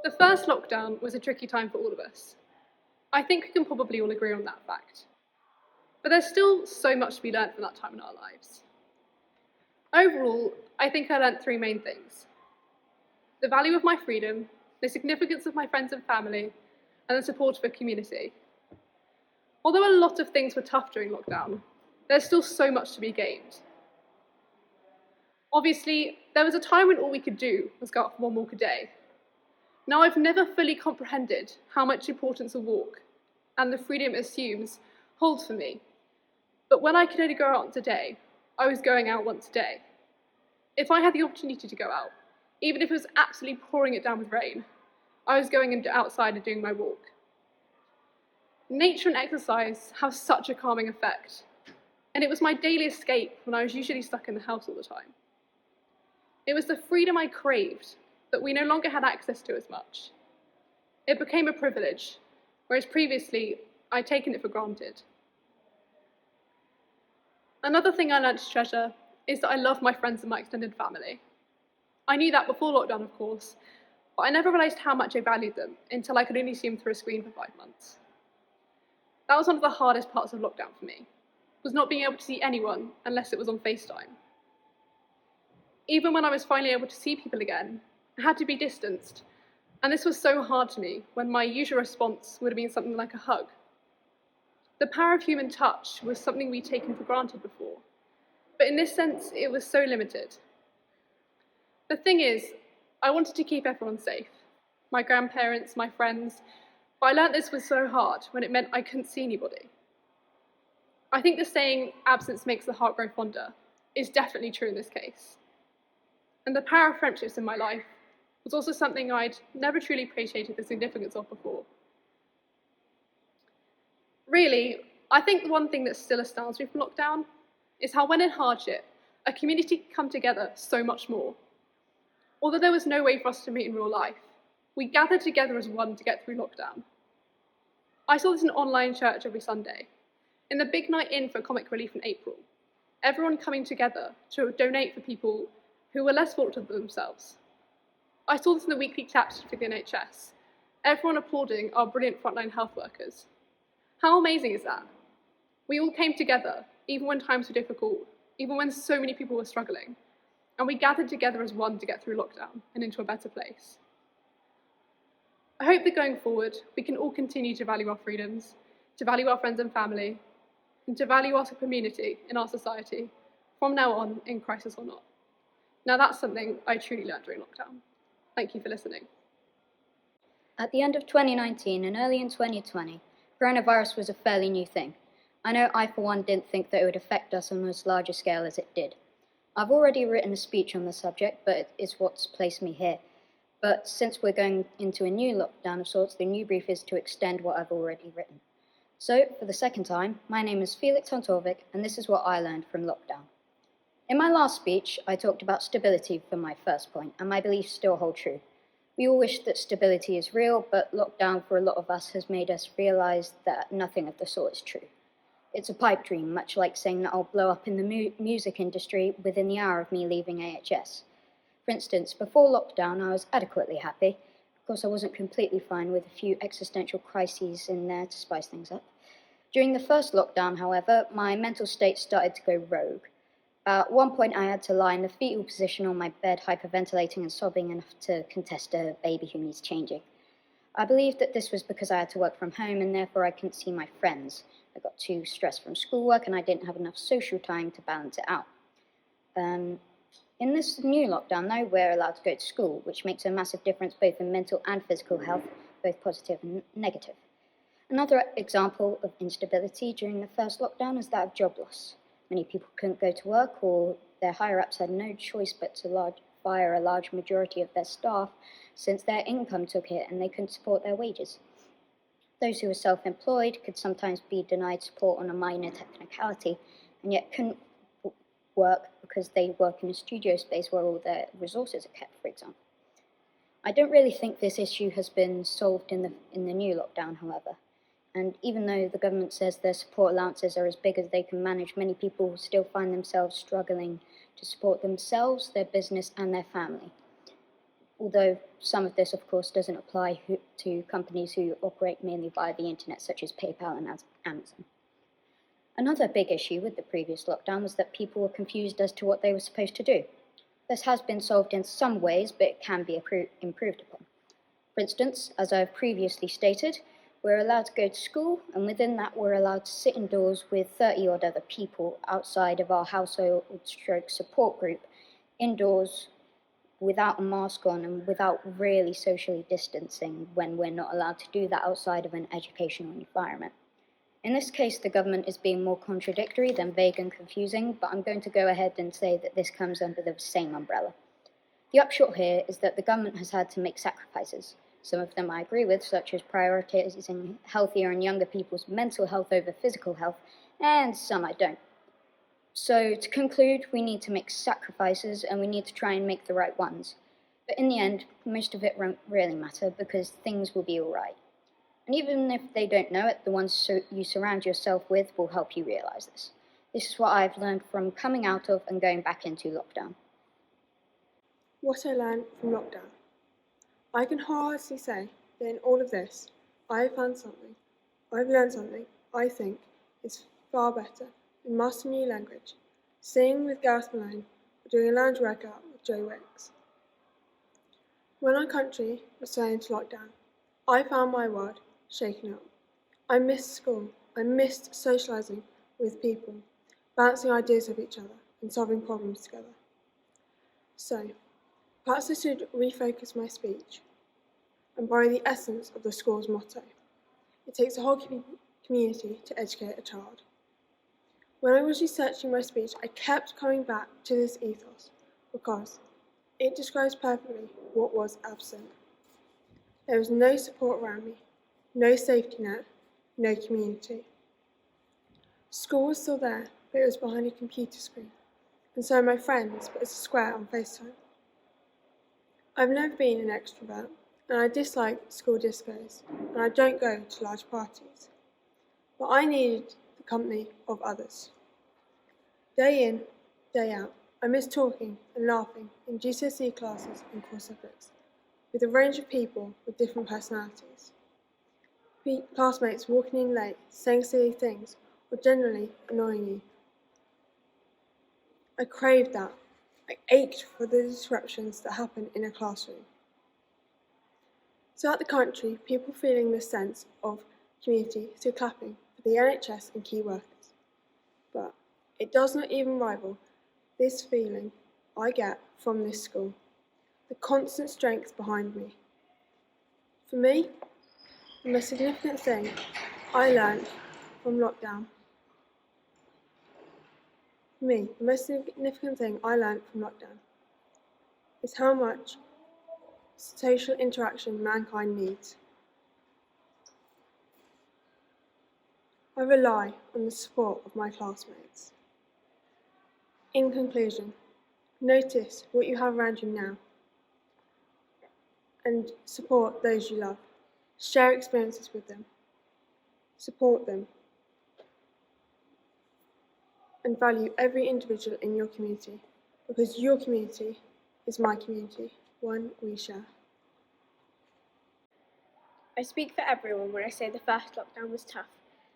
The first lockdown was a tricky time for all of us. I think we can probably all agree on that fact. But there's still so much to be learned from that time in our lives. Overall, I think I learned three main things: the value of my freedom, the significance of my friends and family, and the support of a community. Although a lot of things were tough during lockdown, there's still so much to be gained. Obviously, there was a time when all we could do was go out for one walk a day. Now, I've never fully comprehended how much importance a walk, and the freedom it assumes, holds for me. But when I could only go out once a day, I was going out once a day. If I had the opportunity to go out, even if it was absolutely pouring it down with rain, I was going outside and doing my walk. Nature and exercise have such a calming effect, and it was my daily escape when I was usually stuck in the house all the time. It was the freedom I craved that we no longer had access to as much. It became a privilege, whereas previously I'd taken it for granted. Another thing I learned to treasure is that I love my friends and my extended family. I knew that before lockdown, of course, but I never realised how much I valued them until I could only see them through a screen for 5 months. That was one of the hardest parts of lockdown for me, was not being able to see anyone unless it was on FaceTime. Even when I was finally able to see people again, I had to be distanced, and this was so hard to me when my usual response would have been something like a hug. The power of human touch was something we'd taken for granted before, but in this sense, it was so limited. The thing is, I wanted to keep everyone safe, my grandparents, my friends, but I learnt this was so hard when it meant I couldn't see anybody. I think the saying, absence makes the heart grow fonder, is definitely true in this case. And the power of friendships in my life was also something I'd never truly appreciated the significance of before. Really, I think the one thing that still astounds me from lockdown is how when in hardship, a community can come together so much more. Although there was no way for us to meet in real life, we gathered together as one to get through lockdown. I saw this in online church every Sunday, in the big night in for comic relief in April, everyone coming together to donate for people who were less fortunate than themselves. I saw this in the weekly claps for the NHS, everyone applauding our brilliant frontline health workers. How amazing is that? We all came together, even when times were difficult, even when so many people were struggling, and we gathered together as one to get through lockdown and into a better place. I hope that going forward, we can all continue to value our freedoms, to value our friends and family, and to value our community in our society, from now on, in crisis or not. Now that's something I truly learned during lockdown. Thank you for listening. At the end of 2019 and early in 2020, coronavirus was a fairly new thing. I know I, for one, didn't think that it would affect us on as large a scale as it did. I've already written a speech on the subject, but it is what's placed me here. But since we're going into a new lockdown of sorts, the new brief is to extend what I've already written. So, for the second time, my name is Felix Hontorvik, and this is what I learned from lockdown. In my last speech, I talked about stability for my first point, and my beliefs still hold true. We all wish that stability is real, but lockdown for a lot of us has made us realise that nothing of the sort is true. It's a pipe dream, much like saying that I'll blow up in the music industry within the hour of me leaving AHS. For instance, before lockdown, I was adequately happy. Of course, I wasn't completely fine, with a few existential crises in there to spice things up. During the first lockdown, however, my mental state started to go rogue. At one point, I had to lie in the fetal position on my bed, hyperventilating and sobbing enough to contest a baby who needs changing. I believed that this was because I had to work from home and therefore I couldn't see my friends. I got too stressed from schoolwork and I didn't have enough social time to balance it out. In this new lockdown, though, we're allowed to go to school, which makes a massive difference both in mental and physical health, both positive and negative. Another example of instability during the first lockdown is that of job loss. Many people couldn't go to work, or their higher-ups had no choice but to fire a large majority of their staff since their income took a hit and they couldn't support their wages. Those who were self-employed could sometimes be denied support on a minor technicality and yet couldn't work because they work in a studio space where all their resources are kept, for example. I don't really think this issue has been solved in the new lockdown, however. And even though the government says their support allowances are as big as they can manage, many people still find themselves struggling to support themselves, their business, and their family. although some of this, of course, doesn't apply to companies who operate mainly via the internet, such as PayPal and Amazon. Another big issue with the previous lockdown was that people were confused as to what they were supposed to do. This has been solved in some ways, but it can be improved upon. For instance, as I have previously stated, we're allowed to go to school, and within that we're allowed to sit indoors with 30 odd other people outside of our household stroke support group, indoors without a mask on and without really socially distancing when we're not allowed to do that outside of an educational environment. In this case, the government is being more contradictory than vague and confusing, but I'm going to go ahead and say that this comes under the same umbrella. The upshot here is that the government has had to make sacrifices. Some of them I agree with, such as prioritising healthier and younger people's mental health over physical health, and some I don't. So, to conclude, we need to make sacrifices and we need to try and make the right ones. But in the end, most of it won't really matter because things will be alright. And even if they don't know it, the ones you surround yourself with will help you realise this. This is what I've learned from coming out of and going back into lockdown. What I learned from lockdown. I can wholeheartedly say that in all of this, I've learned something I think is far better than mastering a new language, singing with Gareth Malone, or doing a lounge workout with Joe Wicks. When our country was thrown into lockdown, I found my world shaken up. I missed school. I missed socialising with people, bouncing ideas off each other and solving problems together. So, perhaps I should refocus my speech and borrow the essence of the school's motto. It takes a whole community to educate a child. When I was researching my speech, I kept coming back to this ethos because it describes perfectly what was absent. There was no support around me, no safety net, no community. School was still there, but it was behind a computer screen, and so were my friends, but as a square on FaceTime. I've never been an extrovert, and I dislike school discos, and I don't go to large parties. But I needed the company of others. Day in, day out, I miss talking and laughing in GCSE classes and core subjects, with a range of people with different personalities. Classmates walking in late, saying silly things, or generally annoying you. I craved that. I ached for the disruptions that happen in a classroom. Throughout the country, people feeling this sense of community still clapping for the NHS and key workers. But it does not even rival this feeling I get from this school, the constant strength behind me. For me, the most significant thing I learned from lockdown is how much social interaction mankind needs. I rely on the support of my classmates. In conclusion, notice what you have around you now and support those you love. Share experiences with them. Support them. And value every individual in your community, because your community is my community, one we share. I speak for everyone when I say the first lockdown was tough.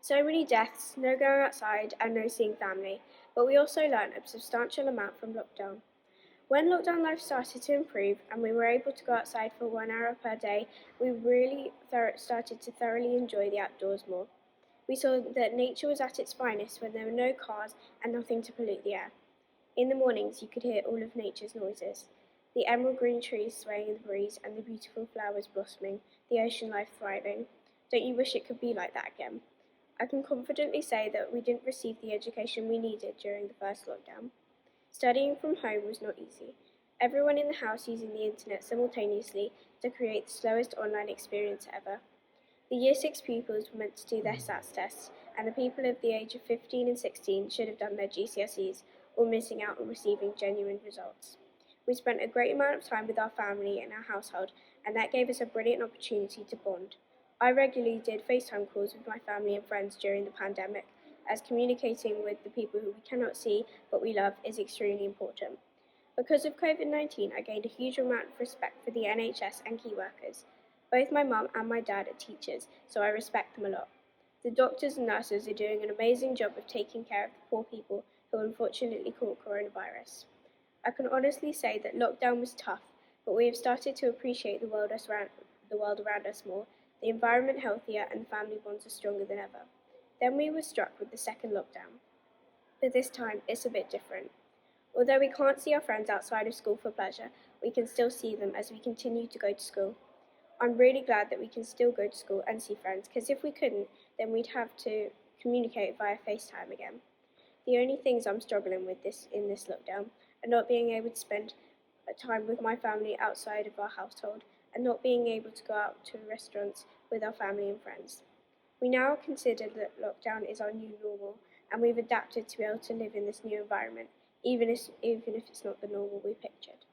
So many deaths, no going outside and no seeing family, but we also learned a substantial amount from lockdown. When lockdown life started to improve and we were able to go outside for 1 hour per day, we really started to thoroughly enjoy the outdoors more. We saw that nature was at its finest when there were no cars and nothing to pollute the air. In the mornings you could hear all of nature's noises, the emerald green trees swaying in the breeze and the beautiful flowers blossoming, the ocean life thriving. Don't you wish it could be like that again? I can confidently say that we didn't receive the education we needed during the first lockdown. Studying from home was not easy. Everyone in the house using the internet simultaneously to create the slowest online experience ever. The Year 6 pupils were meant to do their SATs tests, and the people of the age of 15 and 16 should have done their GCSEs, all missing out on receiving genuine results. We spent a great amount of time with our family and our household, and that gave us a brilliant opportunity to bond. I regularly did FaceTime calls with my family and friends during the pandemic, as communicating with the people who we cannot see but we love is extremely important. Because of COVID-19, I gained a huge amount of respect for the NHS and key workers. Both my mum and my dad are teachers, so I respect them a lot. The doctors and nurses are doing an amazing job of taking care of the poor people who unfortunately caught coronavirus. I can honestly say that lockdown was tough, but we have started to appreciate the world around us more, the environment healthier, and family bonds are stronger than ever. Then we were struck with the second lockdown. But this time, it's a bit different. Although we can't see our friends outside of school for pleasure, we can still see them as we continue to go to school. I'm really glad that we can still go to school and see friends, because if we couldn't, then we'd have to communicate via FaceTime again. The only things I'm struggling with in this lockdown are not being able to spend time with my family outside of our household and not being able to go out to restaurants with our family and friends. We now consider that lockdown is our new normal, and we've adapted to be able to live in this new environment, even if it's not the normal we pictured.